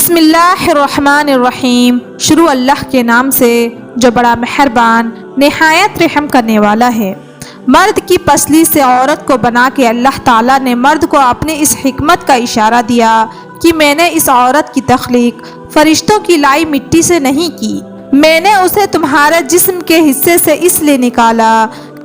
بسم اللہ الرحمن الرحیم۔ شروع اللہ کے نام سے جو بڑا مہربان نہایت رحم کرنے والا ہے۔ مرد کی پسلی سے عورت کو بنا کے اللہ تعالیٰ نے مرد کو اپنی اس حکمت کا اشارہ دیا کہ میں نے اس عورت کی تخلیق فرشتوں کی لائی مٹی سے نہیں کی، میں نے اسے تمہارے جسم کے حصے سے اس لیے نکالا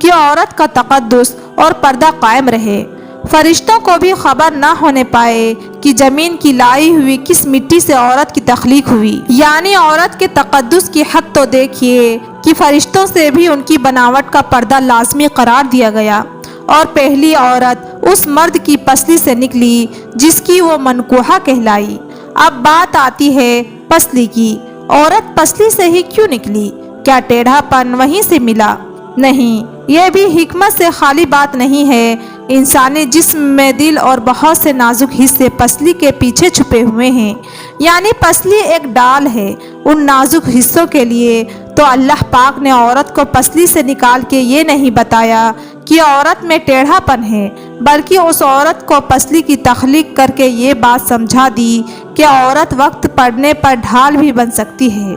کہ عورت کا تقدس اور پردہ قائم رہے، فرشتوں کو بھی خبر نہ ہونے پائے کہ زمین کی لائی ہوئی کس مٹی سے عورت کی تخلیق ہوئی۔ یعنی عورت کے تقدس کی حد تو دیکھیے کہ فرشتوں سے بھی ان کی بناوٹ کا پردہ لازمی قرار دیا گیا، اور پہلی عورت اس مرد کی پسلی سے نکلی جس کی وہ منکوحہ کہلائی۔ اب بات آتی ہے پسلی کی۔ عورت پسلی سے ہی کیوں نکلی؟ کیا ٹیڑھا پن وہیں سے ملا؟ نہیں، یہ بھی حکمت سے خالی بات نہیں ہے۔ انسانی جسم میں دل اور بہت سے نازک حصے پسلی کے پیچھے چھپے ہوئے ہیں، یعنی پسلی ایک ڈال ہے ان نازک حصوں کے لیے۔ تو اللہ پاک نے عورت کو پسلی سے نکال کے یہ نہیں بتایا کہ عورت میں ٹیڑھا پن ہے، بلکہ اس عورت کو پسلی کی تخلیق کر کے یہ بات سمجھا دی کہ عورت وقت پڑنے پر ڈھال بھی بن سکتی ہے۔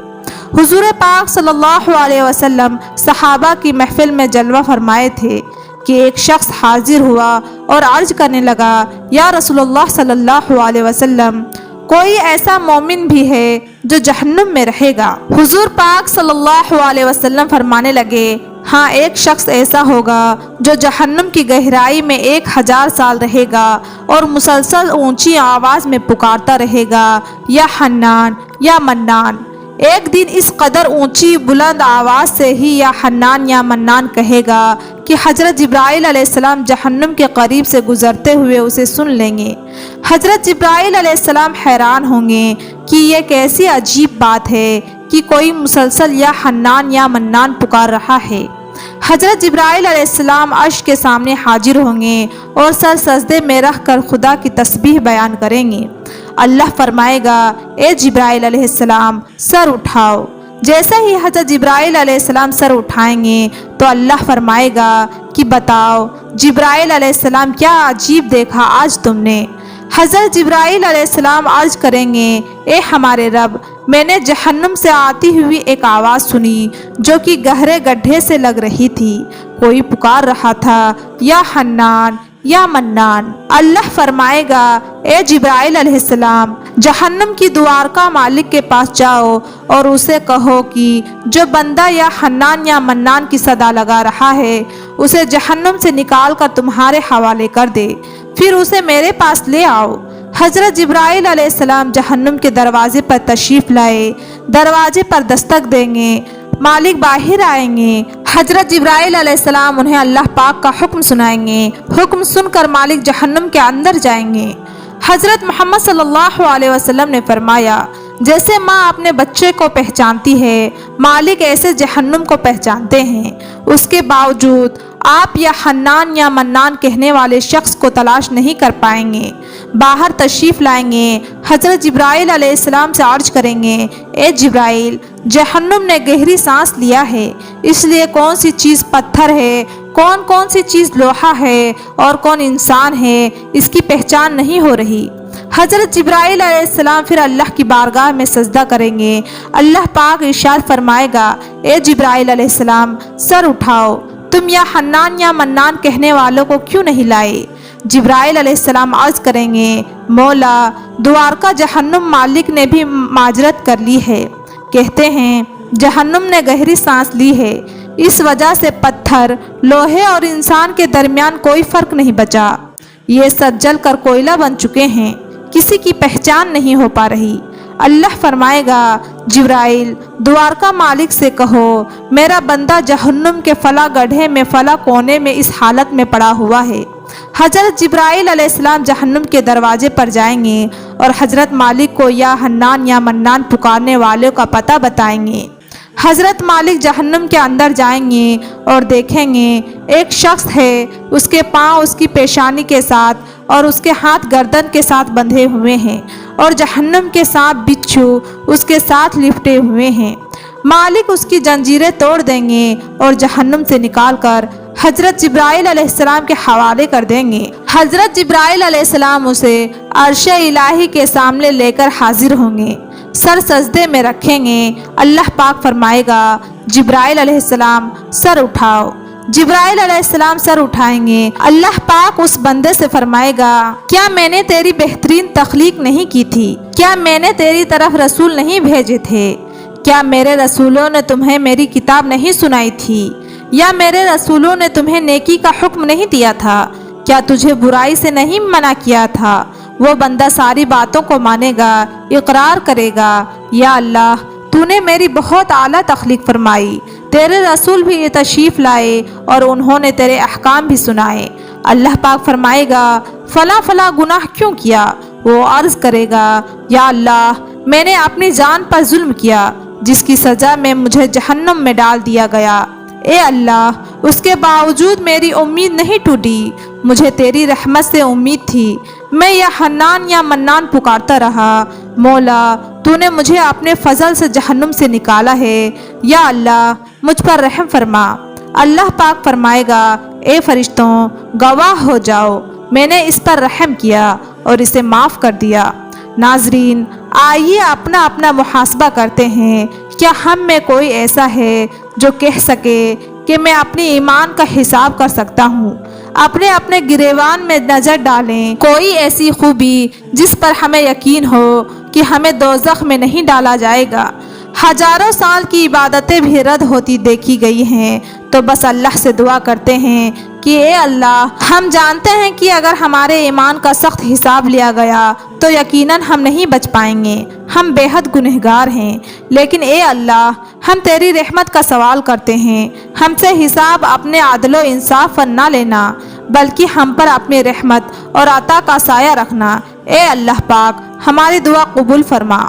حضور پاک صلی اللہ علیہ وسلم صحابہ کی محفل میں جلوہ فرمائے تھے کہ ایک شخص حاضر ہوا اور عرض کرنے لگا، یا رسول اللہ صلی اللہ علیہ وسلم، کوئی ایسا مومن بھی ہے جو جہنم میں رہے گا؟ حضور پاک صلی اللہ علیہ وسلم فرمانے لگے، ہاں، ایک شخص ایسا ہوگا جو جہنم کی گہرائی میں 1000 سال رہے گا اور مسلسل اونچی آواز میں پکارتا رہے گا، یا حنان یا منان۔ ایک دن اس قدر اونچی بلند آواز سے ہی یا حنان یا منان کہے گا کہ حضرت جبرائیل علیہ السلام جہنم کے قریب سے گزرتے ہوئے اسے سن لیں گے۔ حضرت جبرائیل علیہ السلام حیران ہوں گے کہ یہ کیسی عجیب بات ہے کہ کوئی مسلسل یا حنان یا منان پکار رہا ہے۔ حضرت جبرائیل علیہ السلام عرش کے سامنے حاضر ہوں گے اور سر سجدے میں رکھ کر خدا کی تسبیح بیان کریں گے۔ اللہ فرمائے گا، اے جبرائیل علیہ السلام، سر اٹھاؤ۔ جیسے ہی حضرت جبرائیل علیہ السلام سر اٹھائیں گے تو اللہ فرمائے گا کہ بتاؤ جبرائیل علیہ السلام، کیا عجیب دیکھا آج تم نے؟ حضرت جبرائیل علیہ السلام عرض کریں گے، اے ہمارے رب، میں نے جہنم سے آتی ہوئی ایک آواز سنی جو کہ گہرے گڈھے سے لگ رہی تھی، کوئی پکار رہا تھا، یا حنان یا منان۔ اللہ فرمائے گا، اے جبرائیل علیہ السلام، جہنم کی دوار کا مالک کے پاس جاؤ اور اسے کہو کہ جو بندہ یا حنان یا منان کی صدا لگا رہا ہے اسے جہنم سے نکال کر تمہارے حوالے کر دے، پھر اسے میرے پاس لے آؤ۔ حضرت جبرائیل علیہ السلام جہنم کے دروازے پر تشریف لائے، دروازے پر دستک دیں گے، مالک باہر آئیں گے۔ حضرت جبرائیل علیہ السلام انہیں اللہ پاک کا حکم سنائیں گے، حکم سن کر مالک جہنم کے اندر جائیں گے۔ حضرت محمد صلی اللہ علیہ وسلم نے فرمایا، جیسے ماں اپنے بچے کو پہچانتی ہے، مالک ایسے جہنم کو پہچانتے ہیں۔ اس کے باوجود آپ یا حنان یا منان کہنے والے شخص کو تلاش نہیں کر پائیں گے۔ باہر تشریف لائیں گے، حضرت جبرائیل علیہ السلام سے عرض کریں گے، اے جبرائیل، جہنم نے گہری سانس لیا ہے، اس لیے کون سی چیز پتھر ہے، کون سی چیز لوہا ہے اور کون انسان ہے، اس کی پہچان نہیں ہو رہی۔ حضرت جبرائیل علیہ السلام پھر اللہ کی بارگاہ میں سجدہ کریں گے۔ اللہ پاک ارشاد فرمائے گا، اے جبرائیل علیہ السلام، سر اٹھاؤ، تم یا حنان یا منان کہنے والوں کو کیوں نہیں لائے؟ جبرائیل علیہ السلام عرض کریں گے، مولا، دوارکا جہنم مالک نے بھی معذرت کر لی ہے، کہتے ہیں جہنم نے گہری سانس لی ہے، اس وجہ سے پتھر، لوہے اور انسان کے درمیان کوئی فرق نہیں بچا، یہ سب جل کر کوئلہ بن چکے ہیں، کسی کی پہچان نہیں ہو پا رہی۔ اللہ فرمائے گا، جبرائیل، دوارکا مالک سے کہو میرا بندہ جہنم کے فلاں گڑھے میں فلاں کونے میں اس حالت میں پڑا ہوا ہے۔ حضرت جبرائیل علیہ السلام جہنم کے دروازے پر جائیں گے اور حضرت مالک کو یا حنان یا منان پکارنے والوں کا پتہ بتائیں گے۔ حضرت مالک جہنم کے اندر جائیں گے اور دیکھیں گے ایک شخص ہے، اس کے پاؤں اس کی پیشانی کے ساتھ اور اس کے ہاتھ گردن کے ساتھ بندھے ہوئے ہیں، اور جہنم کے سانپ بچھو اس کے ساتھ لپٹے ہوئے ہیں۔ مالک اس کی زنجیریں توڑ دیں گے اور جہنم سے نکال کر حضرت جبرائیل علیہ السلام کے حوالے کر دیں گے۔ حضرت جبرائیل علیہ السلام اسے عرش الہی کے سامنے لے کر حاضر ہوں گے، سر سجدے میں رکھیں گے۔ اللہ پاک فرمائے گا جبرائیل علیہ السلام سر اٹھاؤ۔ جبرائیل علیہ السلام سر اٹھائیں گے۔ اللہ پاک اس بندے سے فرمائے گا کیا میں نے تیری بہترین تخلیق نہیں کی تھی؟ کیا میں نے تیری طرف رسول نہیں بھیجے تھے؟ کیا میرے رسولوں نے تمہیں میری کتاب نہیں سنائی تھی؟ یا میرے رسولوں نے تمہیں نیکی کا حکم نہیں دیا تھا؟ کیا تجھے برائی سے نہیں منع کیا تھا؟ وہ بندہ ساری باتوں کو مانے گا، اقرار کرے گا یا اللہ تو نے میری بہت اعلیٰ تخلیق فرمائی، تیرے رسول بھی یہ تشریف لائے اور انہوں نے تیرے احکام بھی سنائے۔ اللہ پاک فرمائے گا فلاں فلاں گناہ کیوں کیا؟ وہ عرض کرے گا یا اللہ میں نے اپنی جان پر ظلم کیا جس کی سزا میں مجھے جہنم میں ڈال دیا گیا۔ اے اللہ اس کے باوجود میری امید نہیں ٹوٹی، مجھے تیری رحمت سے امید تھی، میں یا حنان یا منان پکارتا رہا۔ مولا تو نے مجھے اپنے فضل سے جہنم سے نکالا ہے، یا اللہ مجھ پر رحم فرما۔ اللہ پاک فرمائے گا اے فرشتوں گواہ ہو جاؤ، میں نے اس پر رحم کیا اور اسے معاف کر دیا۔ ناظرین آئیے اپنا اپنا محاسبہ کرتے ہیں، کیا ہم میں کوئی ایسا ہے جو کہہ سکے کہ میں اپنی ایمان کا حساب کر سکتا ہوں؟ اپنے اپنے گریبان میں نظر ڈالیں، کوئی ایسی خوبی جس پر ہمیں یقین ہو کہ ہمیں دوزخ میں نہیں ڈالا جائے گا۔ ہزاروں سال کی عبادتیں بھی رد ہوتی دیکھی گئی ہیں، تو بس اللہ سے دعا کرتے ہیں کہ اے اللہ ہم جانتے ہیں کہ اگر ہمارے ایمان کا سخت حساب لیا گیا تو یقیناً ہم نہیں بچ پائیں گے، ہم بے حد گنہگار ہیں، لیکن اے اللہ ہم تیری رحمت کا سوال کرتے ہیں، ہم سے حساب اپنے عدل و انصاف پر نہ لینا بلکہ ہم پر اپنی رحمت اور عطا کا سایہ رکھنا۔ اے اللہ پاک ہماری دعا قبول فرما۔